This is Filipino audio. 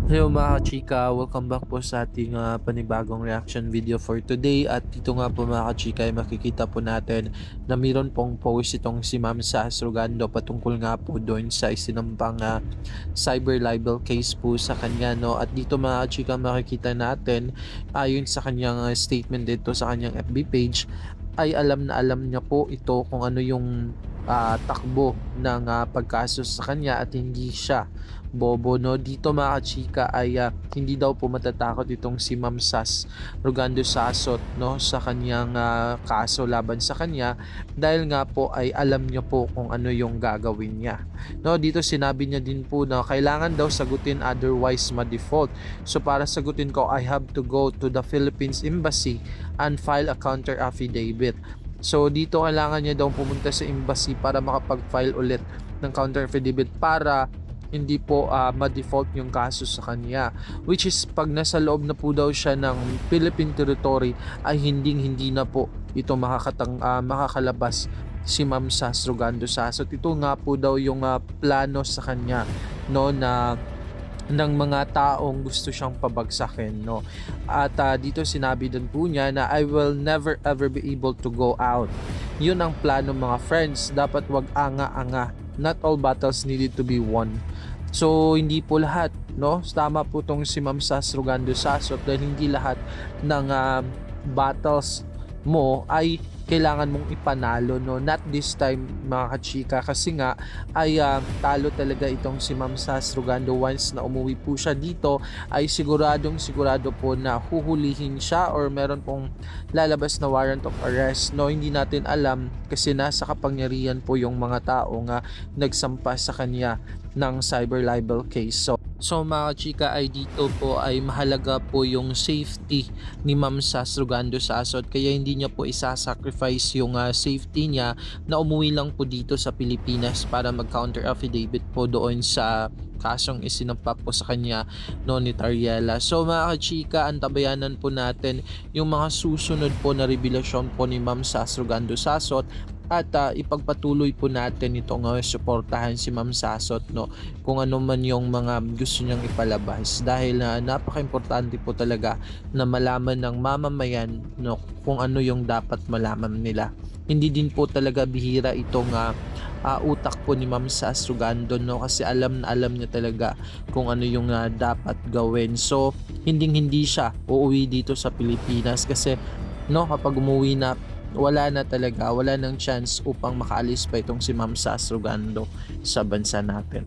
Hello mga kachika, welcome back po sa ating panibagong reaction video for today. At dito nga po mga kachika ay makikita po natin na mayroon pong post itong si Ma'am Sas Rogando patungkol nga po doon sa isinampang cyber libel case po sa kanya. No? At dito mga kachika makikita natin ayon sa kanyang statement dito sa kanyang FB page ay alam na alam niya po ito kung ano yung takbo ng pagkaso sa kanya at hindi siya bobo. No, dito mga kachika ay hindi daw po matatakot itong si Ma'am Sas Rogando Sasot, no, sa kanyang kaso laban sa kanya dahil nga po ay alam niya po kung ano yung gagawin niya. No, dito sinabi niya din po na kailangan daw sagutin otherwise ma-default. So para sagutin ko, I have to go to the Philippines Embassy and file a counter affidavit. So dito kailangan niya daw pumunta sa embassy para makapag-file ulit ng counter affidavit para hindi po ma-default yung kaso sa kanya, which is pag nasa loob na po daw siya ng Philippine territory ay hindi na po ito makakalabas si Ma'am Sas Rogando Sasot. Ito nga po daw yung plano sa kanya, no, na ng mga taong gusto siyang pabagsakin, no. At dito sinabi din po niya na I will never ever be able to go out. Yun ang plano mga friends, dapat wag anga-anga. Not all battles needed to be won. So hindi po lahat, no, tama po tong si Ma'am Sas Rogando Sasot dahil hindi lahat ng battles mo ay kailangan mong ipanalo, no. Not this time mga kachika, kasi nga ay talo talaga itong si Ma'am Sas Rogando. Once na umuwi po siya dito ay sigurado po na huhulihin siya or meron pong lalabas na warrant of arrest, no. Hindi natin alam kasi nasa kapangyarihan po yung mga tao nga nagsampa sa kanya ng cyber libel case. So mga chika ay dito po ay mahalaga po yung safety ni Ma'am Sas Rogando Sasot, kaya hindi niya po isasacrifice yung safety niya na umuwi lang po dito sa Pilipinas para mag-counter affidavit po doon sa kasong isinampa po sa kanya, no, ni Tariela. So mga kachika, antabayanan po natin yung mga susunod po na revelasyon po ni Ma'am Sas Rogando Sasot at ipagpatuloy po natin itong suportahan si Ma'am Sasot, no, kung ano man yung mga gusto niyang ipalabas dahil napaka-importante po talaga na malaman ng mamamayan, no, kung ano yung dapat malaman nila. Hindi din po talaga bihira itong utak po ni Ma'am Sas Rogando, no, kasi alam na alam niya talaga kung ano yung dapat gawin. So hindi siya uuwi dito sa Pilipinas kasi, no, kapag umuwi na wala nang chance upang makaalis pa itong si Ma'am Sas Rogando sa bansa natin.